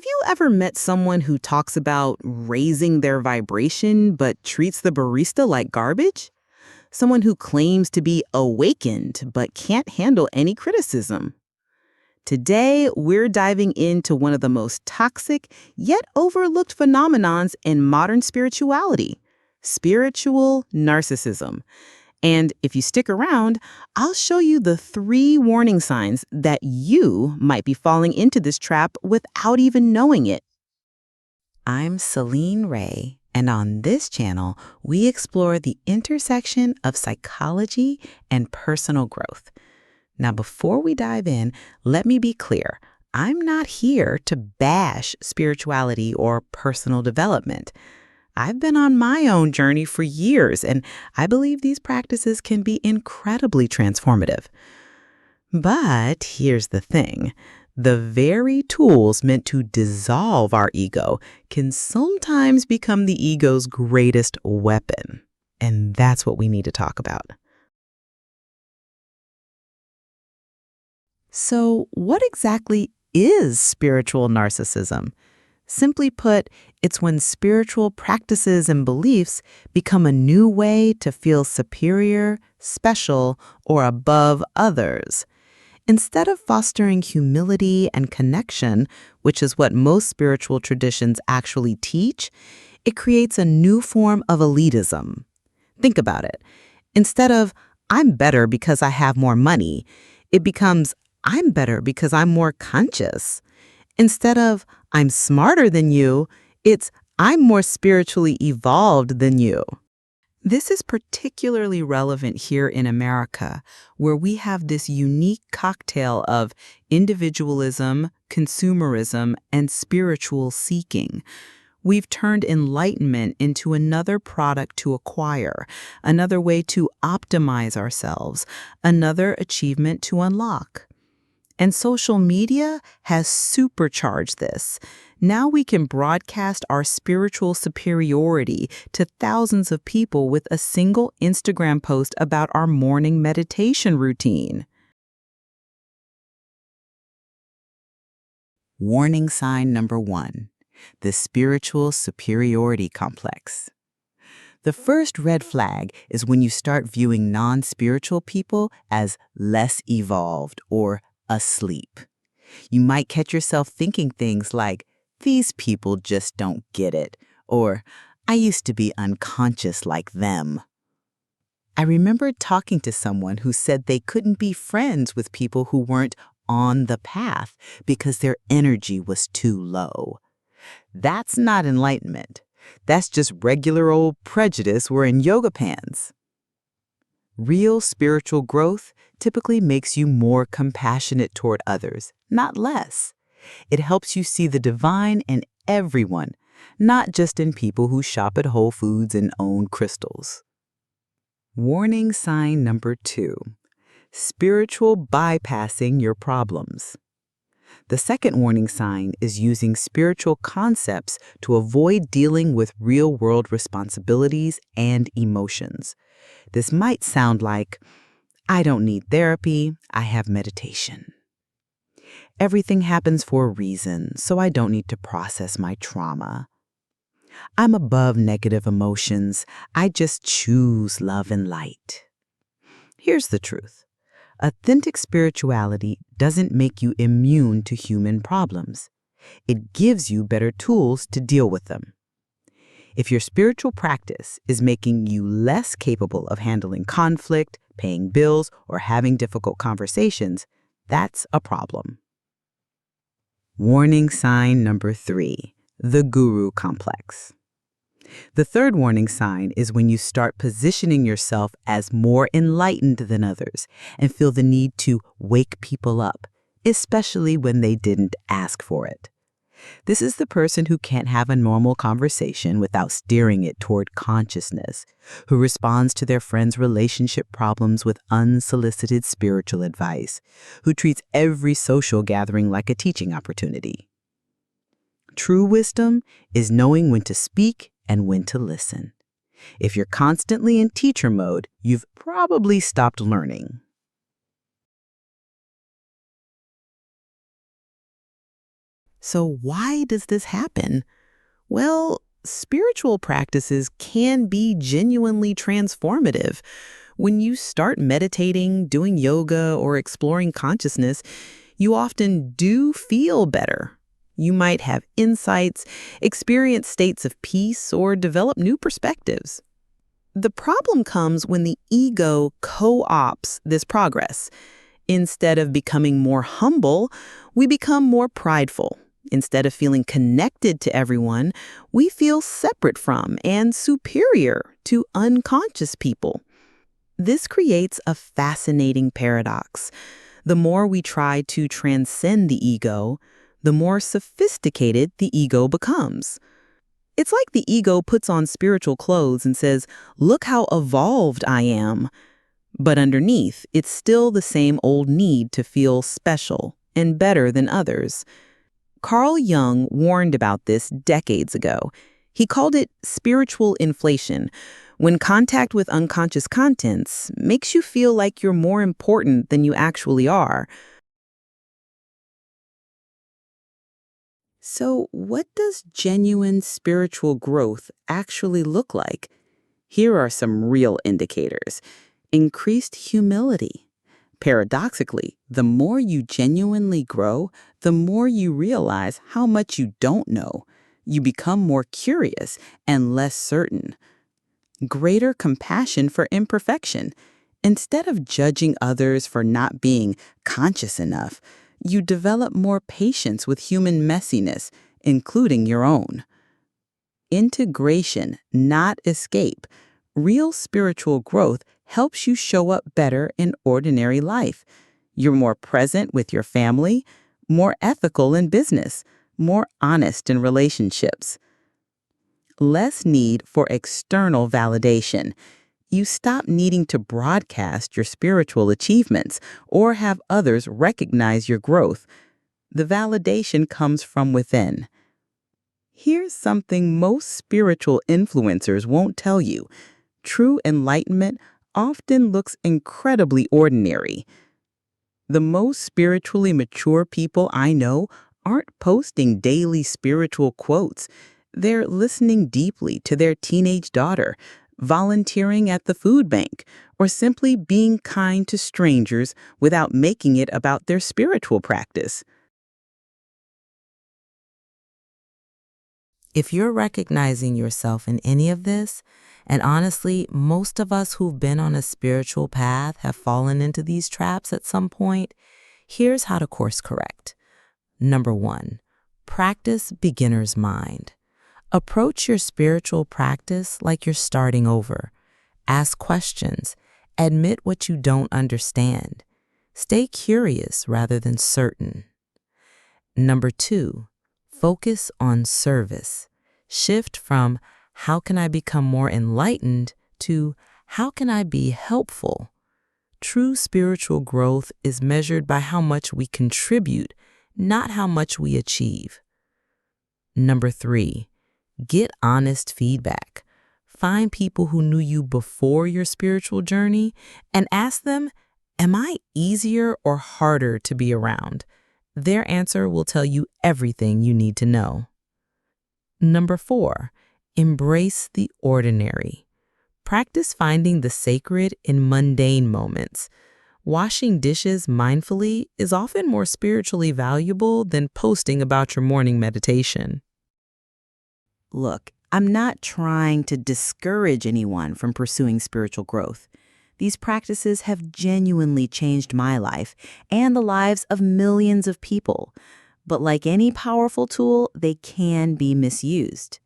Have you ever met someone who talks about raising their vibration but treats the barista like garbage? Someone who claims to be awakened but can't handle any criticism? Today, we're diving into one of the most toxic yet overlooked phenomenons in modern spirituality: spiritual narcissism. And if you stick around, I'll show you the 3 warning signs that you might be falling into this trap without even knowing it. I'm Celine Ray, and on this channel, we explore the intersection of psychology and personal growth. Now, before we dive in, let me be clear. I'm not here to bash spirituality or personal development. I've been on my own journey for years, and I believe these practices can be incredibly transformative. But here's the thing. The very tools meant to dissolve our ego can sometimes become the ego's greatest weapon. And that's what we need to talk about. So, what exactly is spiritual narcissism? Simply put, it's when spiritual practices and beliefs become a new way to feel superior, special, or above others. Instead of fostering humility and connection, which is what most spiritual traditions actually teach, it creates a new form of elitism. Think about it. Instead of, I'm better because I have more money, it becomes, I'm better because I'm more conscious. Instead of, I'm smarter than you, it's, I'm more spiritually evolved than you. This is particularly relevant here in America, where we have this unique cocktail of individualism, consumerism, and spiritual seeking. We've turned enlightenment into another product to acquire, another way to optimize ourselves, another achievement to unlock. And social media has supercharged this. Now we can broadcast our spiritual superiority to thousands of people with a single Instagram post about our morning meditation routine. Warning sign number 1: the spiritual superiority complex. The first red flag is when you start viewing non-spiritual people as less evolved or asleep. You might catch yourself thinking things like, these people just don't get it, or I used to be unconscious like them. I remember talking to someone who said they couldn't be friends with people who weren't on the path because their energy was too low. That's not enlightenment. That's just regular old prejudice wearing yoga pants. Real spiritual growth typically makes you more compassionate toward others, not less. It helps you see the divine in everyone, not just in people who shop at Whole Foods and own crystals. Warning sign number 2: spiritual bypassing your problems. The second warning sign is using spiritual concepts to avoid dealing with real-world responsibilities and emotions. This might sound like, I don't need therapy, I have meditation. Everything happens for a reason, so I don't need to process my trauma. I'm above negative emotions, I just choose love and light. Here's the truth. Authentic spirituality doesn't make you immune to human problems. It gives you better tools to deal with them. If your spiritual practice is making you less capable of handling conflict, paying bills, or having difficult conversations, that's a problem. Warning sign number 3: the guru complex. The third warning sign is when you start positioning yourself as more enlightened than others and feel the need to wake people up, especially when they didn't ask for it. This is the person who can't have a normal conversation without steering it toward consciousness, who responds to their friends' relationship problems with unsolicited spiritual advice, who treats every social gathering like a teaching opportunity. True wisdom is knowing when to speak and when to listen. If you're constantly in teacher mode, you've probably stopped learning. So why does this happen? Well, spiritual practices can be genuinely transformative. When you start meditating, doing yoga, or exploring consciousness, you often do feel better. You might have insights, experience states of peace, or develop new perspectives. The problem comes when the ego co-opts this progress. Instead of becoming more humble, we become more prideful. Instead of feeling connected to everyone, we feel separate from and superior to unconscious people. This creates a fascinating paradox. The more we try to transcend the ego, the more sophisticated the ego becomes. It's like the ego puts on spiritual clothes and says, "Look how evolved I am." But underneath, it's still the same old need to feel special and better than others. Carl Jung warned about this decades ago. He called it spiritual inflation, when contact with unconscious contents makes you feel like you're more important than you actually are. So, what does genuine spiritual growth actually look like? Here are some real indicators. Increased humility. Paradoxically, the more you genuinely grow, the more you realize how much you don't know. You become more curious and less certain. Greater compassion for imperfection. Instead of judging others for not being conscious enough, you develop more patience with human messiness, including your own. Integration, not escape. Real spiritual growth helps you show up better in ordinary life. You're more present with your family, more ethical in business, more honest in relationships. Less need for external validation. You stop needing to broadcast your spiritual achievements or have others recognize your growth. The validation comes from within. Here's something most spiritual influencers won't tell you. True enlightenment often looks incredibly ordinary. The most spiritually mature people I know aren't posting daily spiritual quotes. They're listening deeply to their teenage daughter, volunteering at the food bank, or simply being kind to strangers without making it about their spiritual practice. If you're recognizing yourself in any of this, and honestly, most of us who've been on a spiritual path have fallen into these traps at some point, here's how to course correct. Number 1, practice beginner's mind. Approach your spiritual practice like you're starting over. Ask questions. Admit what you don't understand. Stay curious rather than certain. Number 2, focus on service. Shift from how can I become more enlightened to how can I be helpful? True spiritual growth is measured by how much we contribute, not how much we achieve. Number 3, get honest feedback. Find people who knew you before your spiritual journey and ask them, am I easier or harder to be around? Their answer will tell you everything you need to know. Number 4, embrace the ordinary. Practice finding the sacred in mundane moments. Washing dishes mindfully is often more spiritually valuable than posting about your morning meditation. Look, I'm not trying to discourage anyone from pursuing spiritual growth. These practices have genuinely changed my life and the lives of millions of people. But like any powerful tool, they can be misused.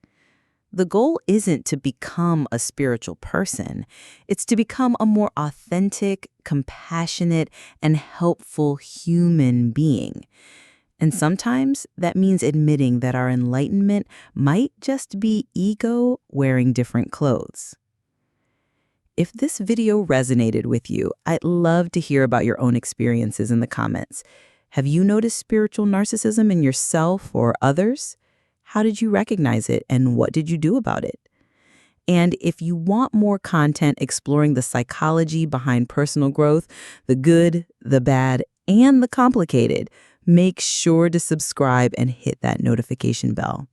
The goal isn't to become a spiritual person. It's to become a more authentic, compassionate, and helpful human being. And sometimes that means admitting that our enlightenment might just be ego wearing different clothes. If this video resonated with you, I'd love to hear about your own experiences in the comments. Have you noticed spiritual narcissism in yourself or others? How did you recognize it and what did you do about it? And if you want more content exploring the psychology behind personal growth, the good, the bad, and the complicated, make sure to subscribe and hit that notification bell.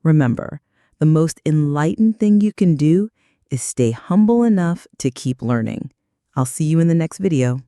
Remember, the most enlightened thing you can do is stay humble enough to keep learning. I'll see you in the next video.